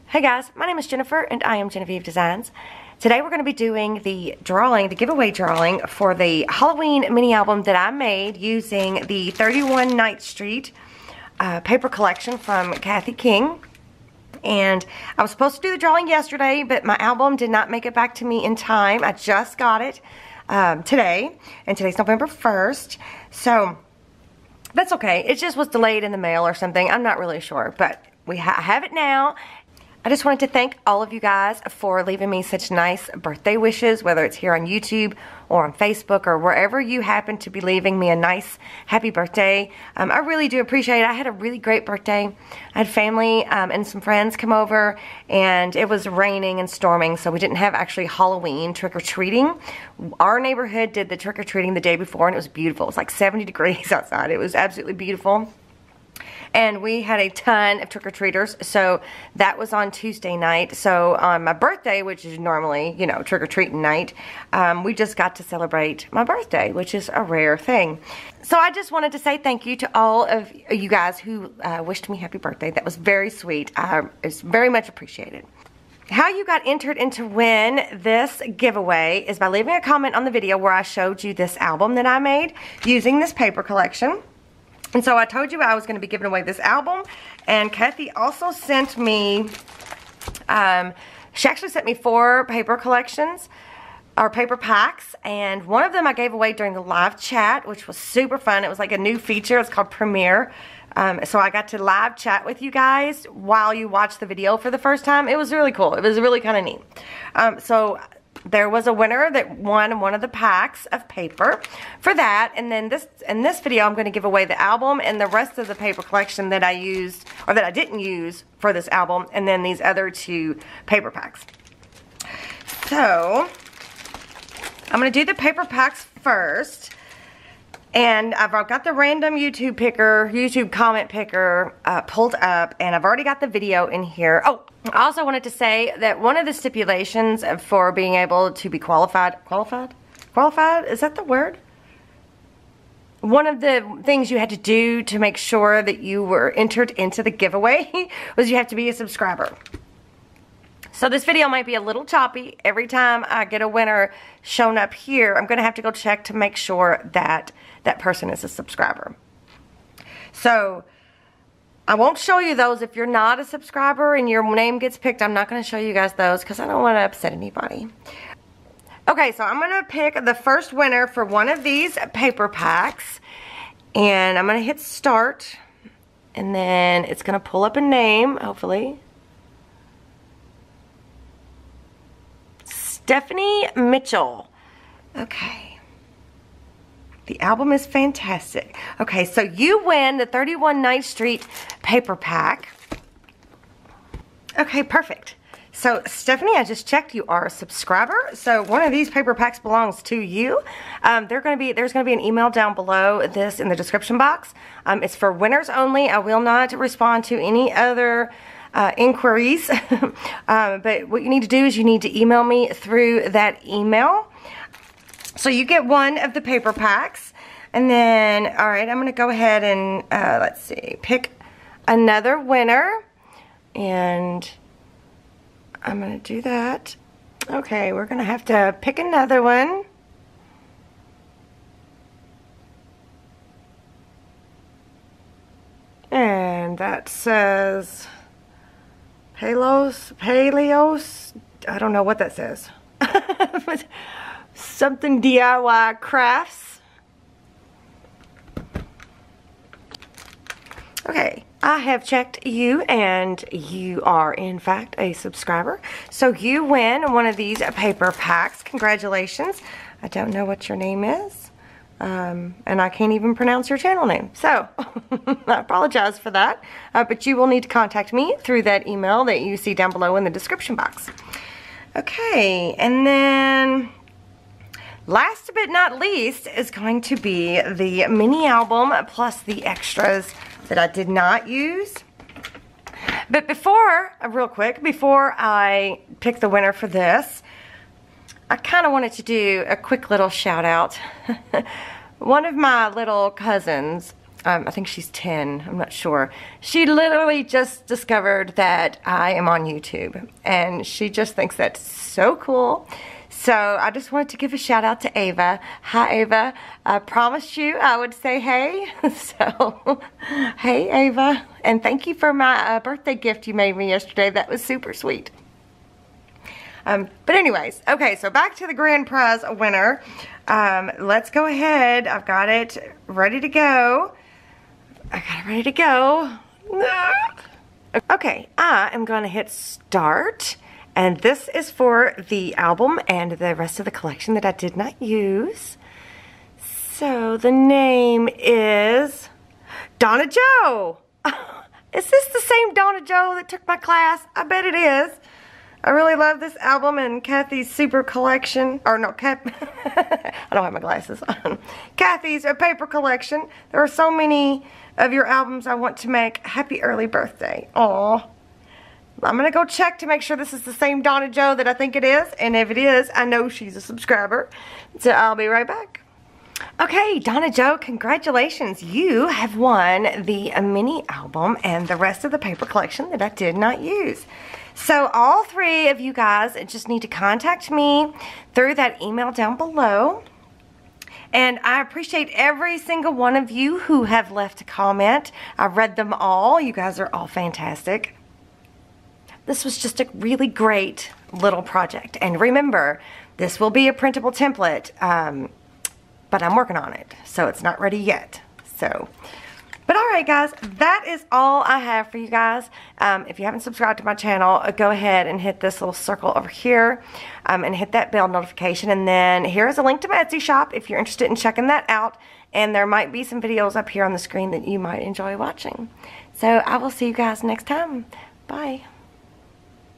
Hey guys, my name is Jennifer and I am Jenofeve Designs. Today we're going to be doing the giveaway drawing for the Halloween mini album that I made using the 31 Ninth Street paper collection from Kathy King. And I was supposed to do the drawing yesterday, but my album did not make it back to me in time. I just got it today, and today's November 1st. So that's okay. It just was delayed in the mail or something. I'm not really sure, but I have it now. I just wanted to thank all of you guys for leaving me such nice birthday wishes, whether it's here on YouTube or on Facebook or wherever you happen to be leaving me a nice happy birthday. I really do appreciate it. I had a really great birthday. I had family and some friends come over, and it was raining and storming, so we didn't have actually Halloween trick-or-treating. Our neighborhood did the trick-or-treating the day before, and it was beautiful. It was like 70 degrees outside. It was absolutely beautiful. And we had a ton of trick-or-treaters, so that was on Tuesday night. So on my birthday, which is normally, you know, trick-or-treating night, we just got to celebrate my birthday, which is a rare thing. So I just wanted to say thank you to all of you guys who wished me happy birthday. That was very sweet. It's very much appreciated. How you got entered into win this giveaway is by leaving a comment on the video where I showed you this album that I made using this paper collection. And so I told you I was going to be giving away this album, and Kathy also sent me, she actually sent me 4 paper collections, or paper packs, and one of them I gave away during the live chat, which was super fun. It was like a new feature. It's called Premiere. So I got to live chat with you guys while you watch the video for the first time. It was really cool. It was really kind of neat. So there was a winner that won one of the packs of paper for that, and then in this video I'm going to give away the album and the rest of the paper collection that I used, or that I didn't use for this album, and then these other 2 paper packs. So I'm going to do the paper packs first, and I've got the random YouTube comment picker pulled up, and I've already got the video in here. Oh, I also wanted to say that one of the stipulations for being able to be qualified, is that the word? One of the things you had to do to make sure that you were entered into the giveaway was you have to be a subscriber. So this video might be a little choppy. Every time I get a winner shown up here, I'm going to have to go check to make sure that that person is a subscriber. So I won't show you those if you're not a subscriber and your name gets picked. I'm not going to show you guys those because I don't want to upset anybody. Okay, so I'm going to pick the first winner for one of these paper packs, and I'm going to hit start, and then it's going to pull up a name, hopefully. Stephanie Mitchell. Okay. The album is fantastic. Okay, so you win the 31 Ninth Street paper pack. Okay, perfect. So, Stephanie, I just checked. You are a subscriber. So, one of these paper packs belongs to you. There's going to be an email down below this in the description box. It's for winners only. I will not respond to any other inquiries. But what you need to do is you need to email me through that email. So you get one of the paper packs, and then, all right, I'm going to go ahead and, let's see, pick another winner, and I'm going to do that. Okay, we're going to have to pick another one. And that says Paleos, I don't know what that says. Something DIY crafts. Okay, I have checked you, and you are in fact a subscriber. So you win one of these paper packs. Congratulations. I don't know what your name is, and I can't even pronounce your channel name. So I apologize for that, but you will need to contact me through that email that you see down below in the description box. Okay, and then last but not least is going to be the mini album plus the extras that I did not use. But before, real quick, before I pick the winner for this, I kind of wanted to do a quick little shout out. One of my little cousins I think she's 10, I'm not sure. She literally just discovered that I am on YouTube, and she just thinks that's so cool. So I just wanted to give a shout out to Ava. Hi Ava, I promised you I would say hey. So, hey Ava, and thank you for my birthday gift you made me yesterday. That was super sweet. But anyways, okay, so back to the grand prize winner. Let's go ahead. I've got it ready to go. Okay, I am going to hit start, and this is for the album and the rest of the collection that I did not use. So the name is Donna Jo. Is this the same Donna Jo that took my class? I bet it is. I really love this album and Kathy's super collection, or no, I don't have my glasses on. Kathy's paper collection. There are so many of your albums I want to make. Happy early birthday. Aw. I'm going to go check to make sure this is the same Donna Jo that I think it is, and if it is, I know she's a subscriber. So I'll be right back. Okay, Donna Jo, congratulations. You have won the mini album and the rest of the paper collection that I did not use. So all three of you guys just need to contact me through that email down below. And I appreciate every single one of you who have left a comment. I read them all. You guys are all fantastic. This was just a really great little project. And remember, this will be a printable template, but I'm working on it, so it's not ready yet. But alright guys, that is all I have for you guys. If you haven't subscribed to my channel, go ahead and hit this little circle over here and hit that bell notification. And then here is a link to my Etsy shop if you're interested in checking that out. And there might be some videos up here on the screen that you might enjoy watching. So I will see you guys next time. Bye.